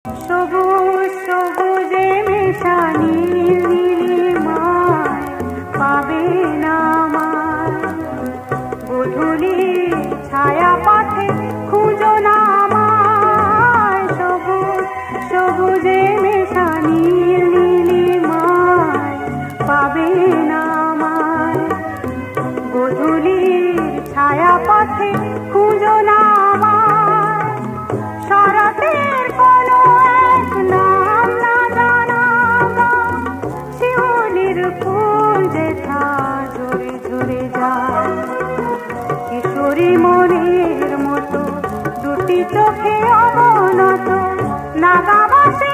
সবুজ সবুজে মেশা নীল নীলিমায় পাবে না আমার গোধূলি ছায়া পথে খুঁজো না আমায় সবুজ সবুজে মেশা নীল নীলিমায় পাবে না আমায় গোধূলি ছায়া পথে খুঁজো না আমায় শরতের কোনো এক নাম না জানা শিউলির ফুল যেথা ঝরে ঝরে যায় কিশোরী মনের মতো দুটি চোখে অবনত নাগা বাসে